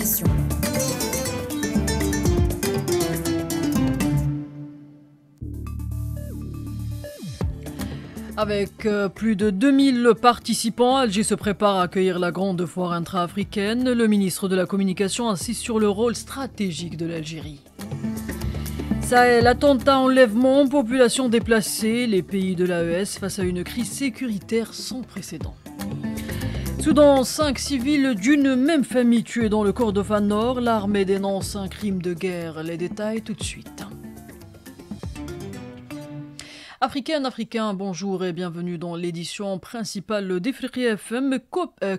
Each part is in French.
l'information. Avec plus de 2000 participants, Alger se prépare à accueillir la grande foire intra-africaine. Le ministre de la Communication insiste sur le rôle stratégique de l'Algérie. Sahel, attentat, enlèvement, population déplacée, les pays de l'AES face à une crise sécuritaire sans précédent. Soudan, 5 civils d'une même famille tués dans le Kordofan Nord. L'armée dénonce un crime de guerre. Les détails tout de suite. Africains, bonjour et bienvenue dans l'édition principale d'Ifriqiya FM.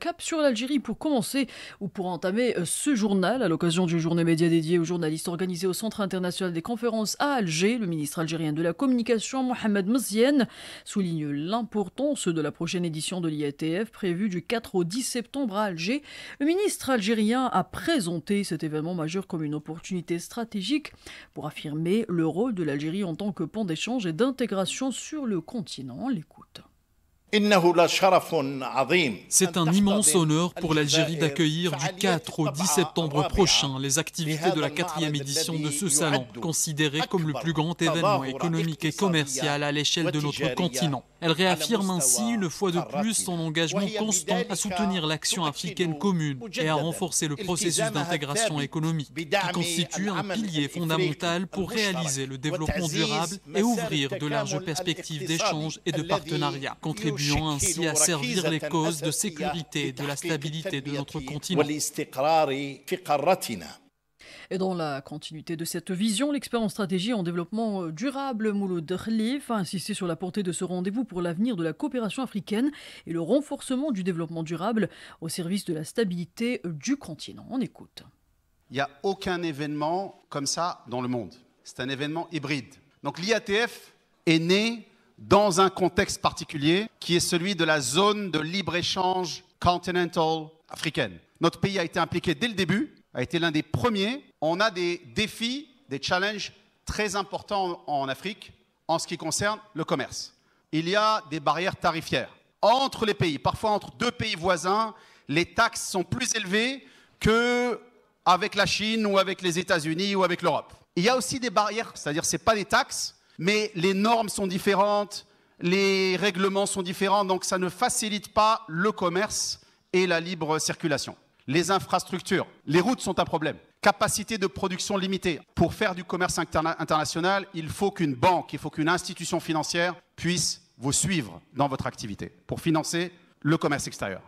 Cap sur l'Algérie pour commencer ou pour entamer ce journal à l'occasion d'une journée média dédiée aux journalistes organisée au Centre international des conférences à Alger. Le ministre algérien de la Communication, Mohamed Mziane, souligne l'importance de la prochaine édition de l'IATF prévue du 4 au 10 septembre à Alger. Le ministre algérien a présenté cet événement majeur comme une opportunité stratégique pour affirmer le rôle de l'Algérie en tant que pont d'échange et d'intégration sur le continent. On l'écoute. C'est un immense honneur pour l'Algérie d'accueillir du 4 au 10 septembre prochain les activités de la 4e édition de ce salon, considéré comme le plus grand événement économique et commercial à l'échelle de notre continent. Elle réaffirme ainsi une fois de plus son engagement constant à soutenir l'action africaine commune et à renforcer le processus d'intégration économique, qui constitue un pilier fondamental pour réaliser le développement durable et ouvrir de larges perspectives d'échange et de partenariat, contribuant ainsi à servir les causes de sécurité et de la stabilité de notre continent. Et dans la continuité de cette vision, l'expert en stratégie en développement durable Mouloud Khalif a insisté sur la portée de ce rendez-vous pour l'avenir de la coopération africaine et le renforcement du développement durable au service de la stabilité du continent. On écoute. Il n'y a aucun événement comme ça dans le monde. C'est un événement hybride. Donc l'IATF est né dans un contexte particulier qui est celui de la zone de libre-échange continental africaine. Notre pays a été impliqué dès le début, a été l'un des premiers. On a des défis, des challenges très importants en Afrique en ce qui concerne le commerce. Il y a des barrières tarifaires entre les pays. Parfois, entre deux pays voisins, les taxes sont plus élevées qu'avec la Chine ou avec les États-Unis ou avec l'Europe. Il y a aussi des barrières, c'est-à-dire que ce n'est pas des taxes, mais les normes sont différentes, les règlements sont différents, donc ça ne facilite pas le commerce et la libre circulation. Les infrastructures, les routes sont un problème. Capacité de production limitée. Pour faire du commerce international, il faut qu'une banque, il faut qu'une institution financière puisse vous suivre dans votre activité pour financer le commerce extérieur.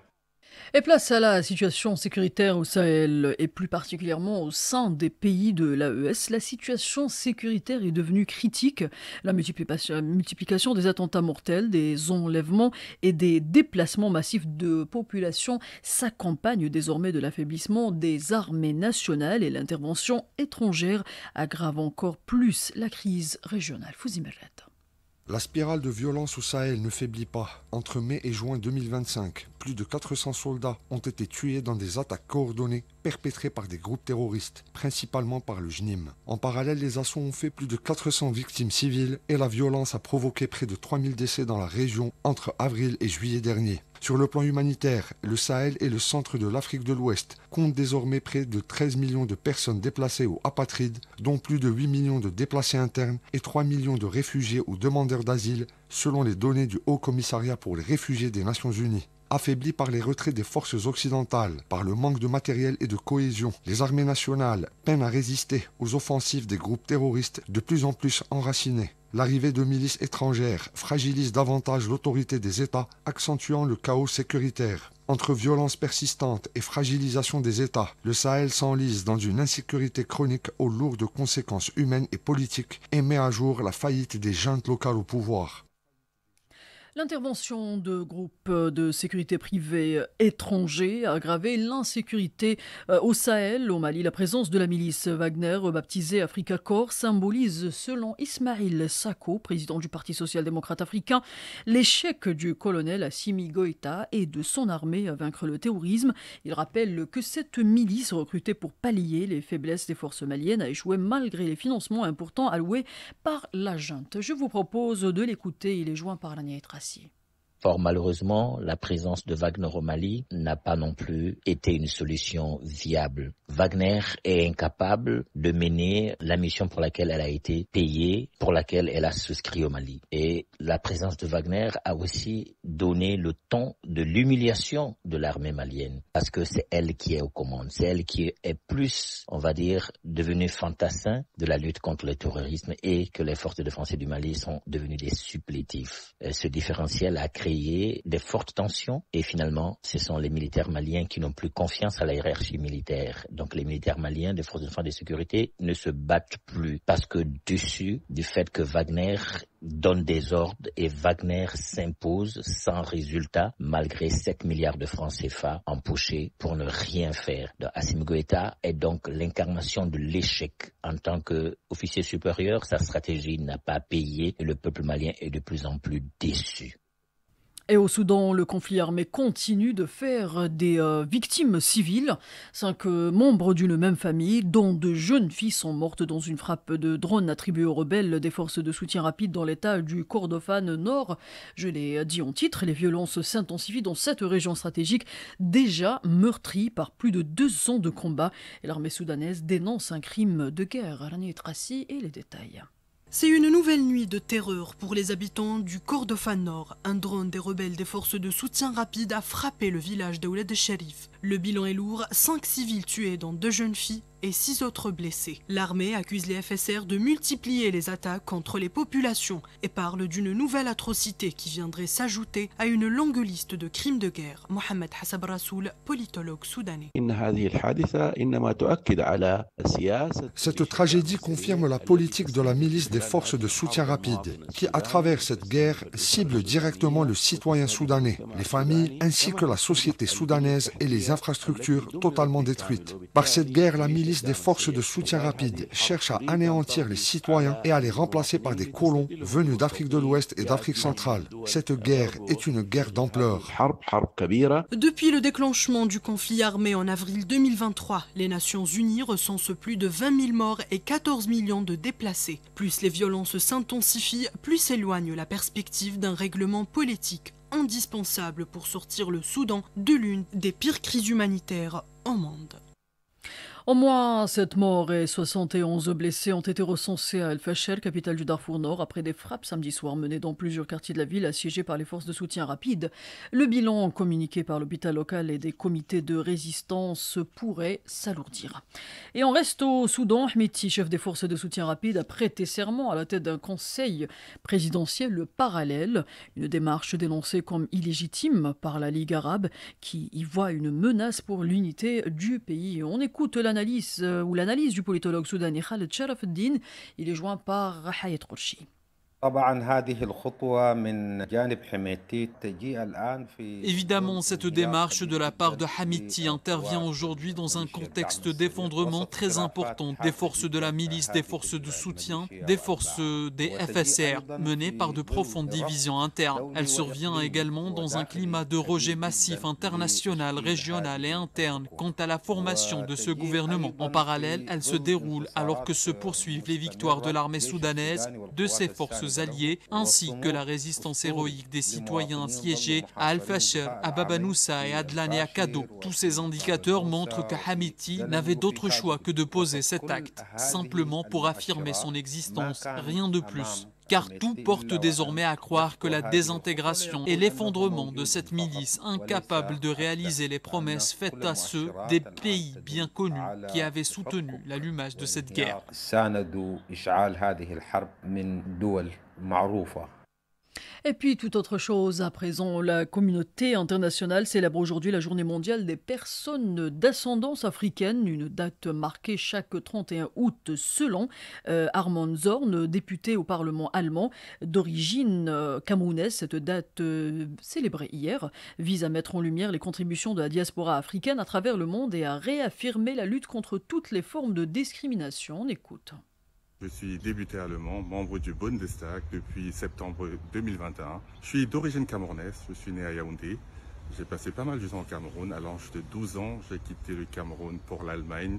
Et place à la situation sécuritaire au Sahel et plus particulièrement au sein des pays de l'AES, la situation sécuritaire est devenue critique. La multiplication des attentats mortels, des enlèvements et des déplacements massifs de population s'accompagne désormais de l'affaiblissement des armées nationales et l'intervention étrangère aggrave encore plus la crise régionale. Fouzi Merlet. La spirale de violence au Sahel ne faiblit pas. Entre mai et juin 2025, plus de 400 soldats ont été tués dans des attaques coordonnées perpétrées par des groupes terroristes, principalement par le JNIM. En parallèle, les assauts ont fait plus de 400 victimes civiles et la violence a provoqué près de 3000 décès dans la région entre avril et juillet dernier. Sur le plan humanitaire, le Sahel et le centre de l'Afrique de l'Ouest comptent désormais près de 13 millions de personnes déplacées ou apatrides, dont plus de 8 millions de déplacés internes et 3 millions de réfugiés ou demandeurs d'asile, selon les données du Haut Commissariat pour les réfugiés des Nations Unies. Affaiblis par les retraits des forces occidentales, par le manque de matériel et de cohésion, les armées nationales peinent à résister aux offensives des groupes terroristes de plus en plus enracinés. L'arrivée de milices étrangères fragilise davantage l'autorité des États, accentuant le chaos sécuritaire. Entre violence persistante et fragilisation des États, le Sahel s'enlise dans une insécurité chronique aux lourdes conséquences humaines et politiques et met à jour la faillite des juntes locales au pouvoir. L'intervention de groupes de sécurité privés étrangers a aggravé l'insécurité au Sahel. Au Mali, la présence de la milice Wagner, baptisée Africa Corps, symbolise, selon Ismaïl Sako, président du Parti social-démocrate africain, l'échec du colonel Assimi Goïta et de son armée à vaincre le terrorisme. Il rappelle que cette milice, recrutée pour pallier les faiblesses des forces maliennes, a échoué malgré les financements importants alloués par la junte. Je vous propose de l'écouter. Il est joint par Lania Etrassi. Or, malheureusement, la présence de Wagner au Mali n'a pas non plus été une solution viable. Wagner est incapable de mener la mission pour laquelle elle a été payée, pour laquelle elle a souscrit au Mali. Et la présence de Wagner a aussi donné le ton de l'humiliation de l'armée malienne, parce que c'est elle qui est aux commandes, c'est elle qui est plus, on va dire, devenue fantassin de la lutte contre le terrorisme et que les forces de défense du Mali sont devenues des supplétifs. Ce différentiel a créé des fortes tensions et finalement, ce sont les militaires maliens qui n'ont plus confiance à la hiérarchie militaire. Donc les militaires maliens des forces de défense et de sécurité ne se battent plus parce que dessus du fait que Wagner donne des ordres et Wagner s'impose sans résultat malgré 7 milliards de francs CFA empochés pour ne rien faire. Assimi Goïta est donc l'incarnation de l'échec. En tant qu'officier supérieur, sa stratégie n'a pas payé et le peuple malien est de plus en plus déçu. Et au Soudan, le conflit armé continue de faire des victimes civiles. 5 membres d'une même famille, dont 2 jeunes filles, sont mortes dans une frappe de drone attribuée aux rebelles des forces de soutien rapide dans l'état du Kordofan Nord. Je l'ai dit en titre, les violences s'intensifient dans cette région stratégique déjà meurtrie par plus de 2 ans de combats. Et l'armée soudanaise dénonce un crime de guerre. Rani Trassi et les détails. C'est une nouvelle nuit de terreur pour les habitants du Kordofan Nord. Un drone des rebelles des forces de soutien rapide a frappé le village de Ouled Sharif. Le bilan est lourd, 5 civils tués dont 2 jeunes filles et 6 autres blessés. L'armée accuse les FSR de multiplier les attaques contre les populations et parle d'une nouvelle atrocité qui viendrait s'ajouter à une longue liste de crimes de guerre. Mohamed Hassab Rassoul, politologue soudanais. Cette tragédie confirme la politique de la milice des forces de soutien rapide, qui, à travers cette guerre, cible directement le citoyen soudanais, les familles ainsi que la société soudanaise et les infrastructures totalement détruites. Par cette guerre, la milice des forces de soutien rapide cherche à anéantir les citoyens et à les remplacer par des colons venus d'Afrique de l'Ouest et d'Afrique centrale. Cette guerre est une guerre d'ampleur. Depuis le déclenchement du conflit armé en avril 2023, les Nations Unies recensent plus de 20 000 morts et 14 millions de déplacés. Plus les violences s'intensifient, plus s'éloigne la perspective d'un règlement politique indispensable pour sortir le Soudan de l'une des pires crises humanitaires au monde. Au moins 7 morts et 71 blessés ont été recensés à El Fasher, capitale du Darfour Nord, après des frappes samedi soir menées dans plusieurs quartiers de la ville assiégés par les forces de soutien rapide. Le bilan communiqué par l'hôpital local et des comités de résistance pourrait s'alourdir. Et on reste au Soudan. Hemeti, chef des forces de soutien rapide, a prêté serment à la tête d'un conseil présidentiel parallèle, une démarche dénoncée comme illégitime par la Ligue arabe qui y voit une menace pour l'unité du pays. On écoute l'analyse du politologue soudanais Khaled Sharaf-Eddine. Il est joint par Hayat Khourchi. Évidemment, cette démarche de la part de Hemeti intervient aujourd'hui dans un contexte d'effondrement très important des forces de la milice, des forces de soutien, des forces des FSR, menées par de profondes divisions internes. Elle survient également dans un climat de rejet massif international, régional et interne quant à la formation de ce gouvernement. En parallèle, elle se déroule alors que se poursuivent les victoires de l'armée soudanaise, de ses forces alliés, ainsi que la résistance héroïque des citoyens assiégés à Al-Fasher, à Baba Noussa et à Adlan et à Kado. Tous ces indicateurs montrent que Hemeti n'avait d'autre choix que de poser cet acte, simplement pour affirmer son existence, rien de plus. Car tout porte désormais à croire que la désintégration et l'effondrement de cette milice incapable de réaliser les promesses faites à ceux des pays bien connus qui avaient soutenu l'allumage de cette guerre. Et puis, toute autre chose, à présent, la communauté internationale célèbre aujourd'hui la journée mondiale des personnes d'ascendance africaine, une date marquée chaque 31 août selon Armand Zorn, député au Parlement allemand d'origine camerounaise. Cette date célébrée hier vise à mettre en lumière les contributions de la diaspora africaine à travers le monde et à réaffirmer la lutte contre toutes les formes de discrimination. On écoute. Je suis député allemand, membre du Bundestag depuis septembre 2021. Je suis d'origine camerounaise, je suis né à Yaoundé. J'ai passé pas mal de temps au Cameroun. À l'âge de 12 ans, j'ai quitté le Cameroun pour l'Allemagne,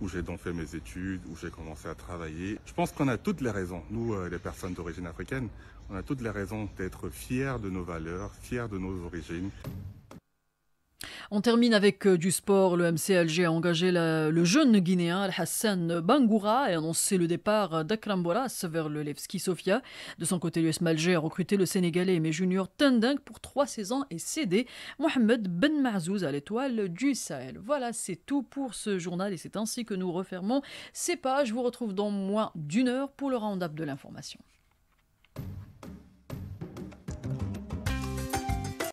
où j'ai donc fait mes études, où j'ai commencé à travailler. Je pense qu'on a toutes les raisons, nous les personnes d'origine africaine, on a toutes les raisons d'être fiers de nos valeurs, fiers de nos origines. On termine avec du sport. Le MC Alger a engagé le jeune Guinéen Al-Hassan Bangoura et annoncé le départ d'Akram Boras vers le Levski Sofia. De son côté, l'USM Alger a recruté le Sénégalais Aimé Junior Tendeng pour 3 saisons et cédé Mohamed Ben Mazouz à l'Étoile du Sahel. Voilà, c'est tout pour ce journal et c'est ainsi que nous refermons ces pages. Je vous retrouve dans moins d'1 heure pour le round-up de l'information.